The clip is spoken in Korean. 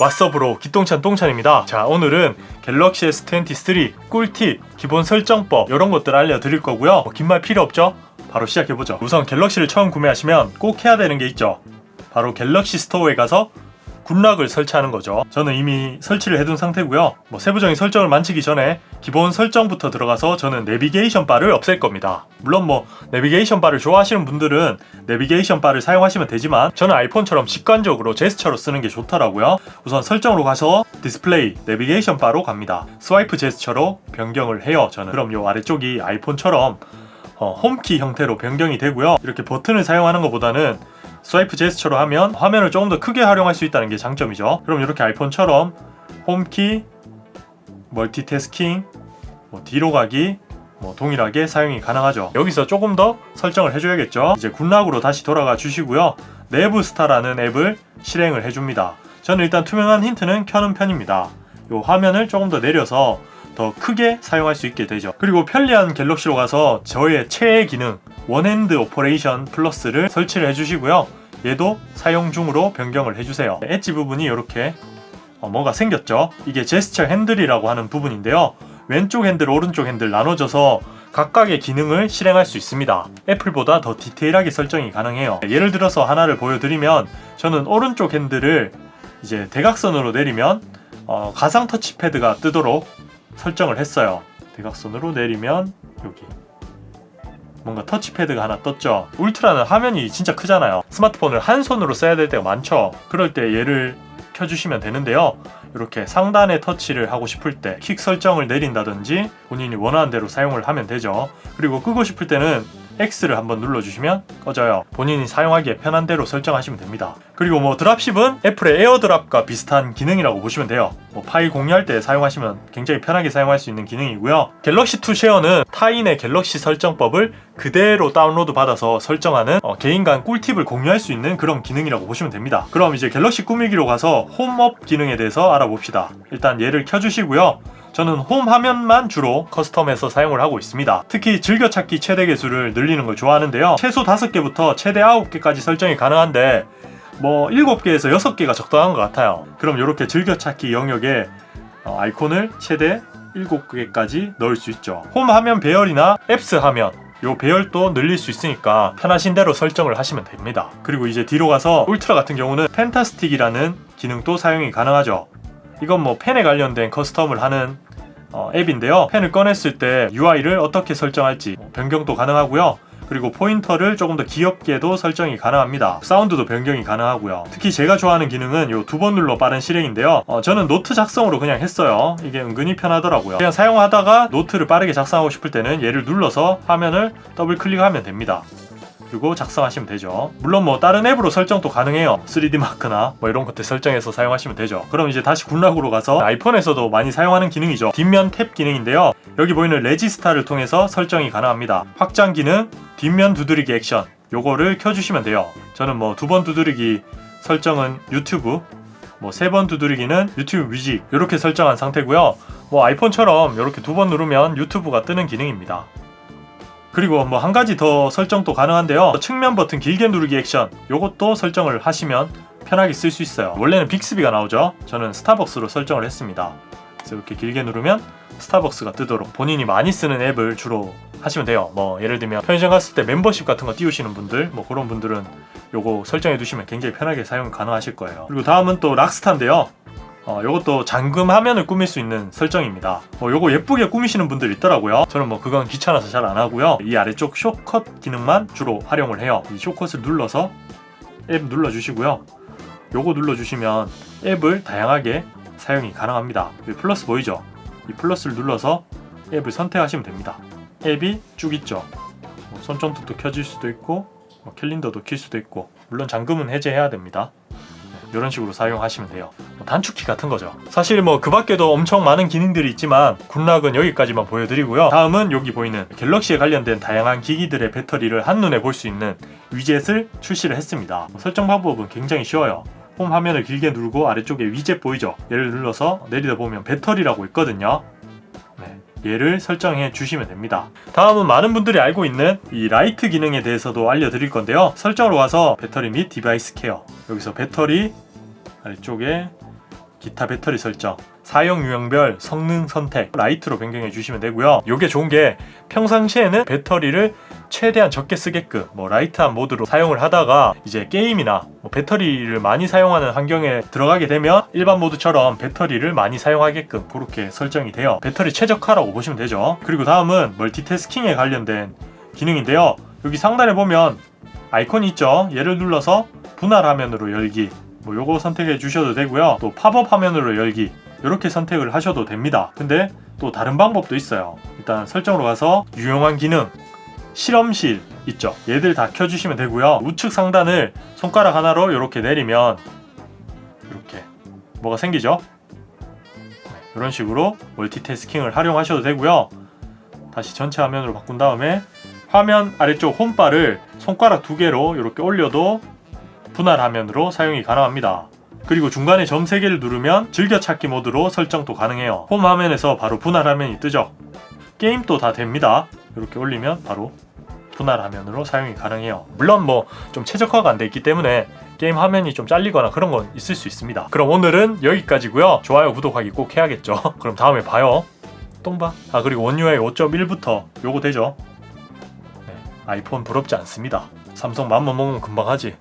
왓썹으로 기똥찬 똥찬입니다. 자, 오늘은 갤럭시 S23 꿀팁, 기본 설정법 이런 것들 알려드릴 거고요. 긴 말 필요 없죠? 바로 시작해보죠. 우선 갤럭시를 처음 구매하시면 꼭 해야 되는 게 있죠. 바로 갤럭시 스토어에 가서 굿락을 설치하는 거죠. 저는 이미 설치를 해둔 상태고요. 세부적인 설정을 만지기 전에 기본 설정부터 들어가서 저는 내비게이션 바를 없앨 겁니다. 물론 내비게이션 바를 좋아하시는 분들은 내비게이션 바를 사용하시면 되지만 저는 아이폰처럼 직관적으로 제스처로 쓰는 게 좋더라고요. 우선 설정으로 가서 디스플레이 내비게이션 바로 갑니다. 스와이프 제스처로 변경을 해요. 저는 그럼 요 아래쪽이 아이폰처럼 홈키 형태로 변경이 되고요. 이렇게 버튼을 사용하는 것보다는 스와이프 제스처로 하면 화면을 조금 더 크게 활용할 수 있다는 게 장점이죠. 그럼 이렇게 아이폰처럼 홈키, 멀티태스킹, 뒤로 가기 동일하게 사용이 가능하죠. 여기서 조금 더 설정을 해줘야겠죠. 이제 굿락으로 다시 돌아가 주시고요. 네브스타라는 앱을 실행을 해줍니다. 저는 일단 투명한 힌트는 켜는 편입니다. 이 화면을 조금 더 내려서 더 크게 사용할 수 있게 되죠. 그리고 편리한 갤럭시로 가서 저의 최애 기능 원핸드 오퍼레이션 플러스를 설치를 해주시고요. 얘도 사용 중으로 변경을 해주세요. 엣지 부분이 이렇게 뭐가 생겼죠. 이게 제스처 핸들이라고 하는 부분인데요. 왼쪽 핸들, 오른쪽 핸들 나눠져서 각각의 기능을 실행할 수 있습니다. 애플보다 더 디테일하게 설정이 가능해요. 예를 들어서 하나를 보여드리면 저는 오른쪽 핸들을 이제 대각선으로 내리면 가상 터치패드가 뜨도록 설정을 했어요. 대각선으로 내리면 여기 뭔가 터치패드가 하나 떴죠. 울트라는 화면이 진짜 크잖아요. 스마트폰을 한 손으로 써야 될 때가 많죠. 그럴 때 얘를 켜주시면 되는데요. 이렇게 상단에 터치를 하고 싶을 때 킥 설정을 내린다든지 본인이 원하는 대로 사용을 하면 되죠. 그리고 끄고 싶을 때는 X를 한번 눌러주시면 꺼져요. 본인이 사용하기에 편한 대로 설정하시면 됩니다. 그리고 드랍십은 애플의 에어드랍과 비슷한 기능이라고 보시면 돼요. 파일 공유할 때 사용하시면 굉장히 편하게 사용할 수 있는 기능이고요. 갤럭시2 쉐어는 타인의 갤럭시 설정법을 그대로 다운로드 받아서 설정하는 개인 간 꿀팁을 공유할 수 있는 그런 기능이라고 보시면 됩니다. 그럼 이제 갤럭시 꾸미기로 가서 홈업 기능에 대해서 알아봅시다. 일단 얘를 켜주시고요. 저는 홈 화면만 주로 커스텀해서 사용을 하고 있습니다. 특히 즐겨찾기 최대 개수를 늘리는 걸 좋아하는데요. 최소 5개부터 최대 9개까지 설정이 가능한데 7개에서 6개가 적당한 것 같아요. 그럼 이렇게 즐겨찾기 영역에 아이콘을 최대 7개까지 넣을 수 있죠. 홈 화면 배열이나 앱스 화면 요 배열도 늘릴 수 있으니까 편하신 대로 설정을 하시면 됩니다. 그리고 이제 뒤로 가서 울트라 같은 경우는 펜타스틱이라는 기능도 사용이 가능하죠. 이건 펜에 관련된 커스텀을 하는 앱인데요. 펜을 꺼냈을 때 UI를 어떻게 설정할지 변경도 가능하고요. 그리고 포인터를 조금 더 귀엽게도 설정이 가능합니다. 사운드도 변경이 가능하고요. 특히 제가 좋아하는 기능은 요 2번 눌러 빠른 실행인데요. 저는 노트 작성으로 그냥 했어요. 이게 은근히 편하더라고요. 그냥 사용하다가 노트를 빠르게 작성하고 싶을 때는 얘를 눌러서 화면을 더블 클릭하면 됩니다. 그리고 작성하시면 되죠. 물론 다른 앱으로 설정도 가능해요. 3D 마크나 이런 것들 설정해서 사용하시면 되죠. 그럼 이제 다시 굿락으로 가서 아이폰에서도 많이 사용하는 기능이죠. 뒷면 탭 기능인데요. 여기 보이는 레지스타를 통해서 설정이 가능합니다. 확장 기능, 뒷면 두드리기 액션 요거를 켜주시면 돼요. 저는 2번 두드리기 설정은 유튜브, 3번 두드리기는 유튜브 뮤직 이렇게 설정한 상태고요. 아이폰처럼 이렇게 2번 누르면 유튜브가 뜨는 기능입니다. 그리고 한 가지 더 설정도 가능한데요. 측면 버튼 길게 누르기 액션 요것도 설정을 하시면 편하게 쓸 수 있어요. 원래는 빅스비가 나오죠. 저는 스타벅스로 설정을 했습니다. 그래서 이렇게 길게 누르면 스타벅스가 뜨도록 본인이 많이 쓰는 앱을 주로 하시면 돼요. 예를 들면 편의점 갔을 때 멤버십 같은 거 띄우시는 분들 그런 분들은 요거 설정해 두시면 굉장히 편하게 사용 가능하실 거예요. 그리고 다음은 또 락스타인데요. 요것도 잠금 화면을 꾸밀 수 있는 설정입니다. 요거 예쁘게 꾸미시는 분들 있더라고요. 저는 그건 귀찮아서 잘 안 하고요. 이 아래쪽 숏컷 기능만 주로 활용을 해요. 이 숏컷을 눌러서 앱 눌러주시고요. 요거 눌러주시면 앱을 다양하게 사용이 가능합니다. 여기 플러스 보이죠? 이 플러스를 눌러서 앱을 선택하시면 됩니다. 앱이 쭉 있죠. 손전등도 켜질 수도 있고 캘린더도 킬 수도 있고 물론 잠금은 해제해야 됩니다. 이런 식으로 사용하시면 돼요. 단축키 같은 거죠. 사실 그 밖에도 엄청 많은 기능들이 있지만 굿락은 여기까지만 보여드리고요. 다음은 여기 보이는 갤럭시에 관련된 다양한 기기들의 배터리를 한눈에 볼 수 있는 위젯을 출시를 했습니다. 설정 방법은 굉장히 쉬워요. 홈 화면을 길게 누르고 아래쪽에 위젯 보이죠? 얘를 눌러서 내리다 보면 배터리라고 있거든요. 얘를 설정해 주시면 됩니다. 다음은 많은 분들이 알고 있는 이 라이트 기능에 대해서도 알려드릴 건데요. 설정으로 와서 배터리 및 디바이스 케어 여기서 배터리 아래쪽에 기타 배터리 설정, 사용 유형별 성능 선택, 라이트로 변경해 주시면 되고요. 요게 좋은 게 평상시에는 배터리를 최대한 적게 쓰게끔 라이트한 모드로 사용을 하다가 이제 게임이나 배터리를 많이 사용하는 환경에 들어가게 되면 일반 모드처럼 배터리를 많이 사용하게끔 그렇게 설정이 돼요. 배터리 최적화라고 보시면 되죠. 그리고 다음은 멀티태스킹에 관련된 기능인데요. 여기 상단에 보면 아이콘이 있죠. 얘를 눌러서 분할 화면으로 열기, 요거 선택해 주셔도 되고요. 또 팝업 화면으로 열기, 이렇게 선택을 하셔도 됩니다. 근데 또 다른 방법도 있어요. 일단 설정으로 가서 유용한 기능, 실험실 있죠. 얘들 다 켜주시면 되고요. 우측 상단을 손가락 하나로 이렇게 내리면 이렇게 뭐가 생기죠. 이런 식으로 멀티태스킹을 활용하셔도 되고요. 다시 전체 화면으로 바꾼 다음에 화면 아래쪽 홈바를 손가락 2개로 이렇게 올려도 분할 화면으로 사용이 가능합니다. 그리고 중간에 점 3개를 누르면 즐겨찾기 모드로 설정도 가능해요. 홈 화면에서 바로 분할 화면이 뜨죠. 게임도 다 됩니다. 이렇게 올리면 바로 분할 화면으로 사용이 가능해요. 물론 좀 최적화가 안 돼 있기 때문에 게임 화면이 좀 잘리거나 그런 건 있을 수 있습니다. 그럼 오늘은 여기까지고요. 좋아요, 구독하기 꼭 해야겠죠. 그럼 다음에 봐요. 똥봐. 그리고 원UI 5.1부터 요거 되죠. 네, 아이폰 부럽지 않습니다. 삼성 맘만 먹으면 금방 하지.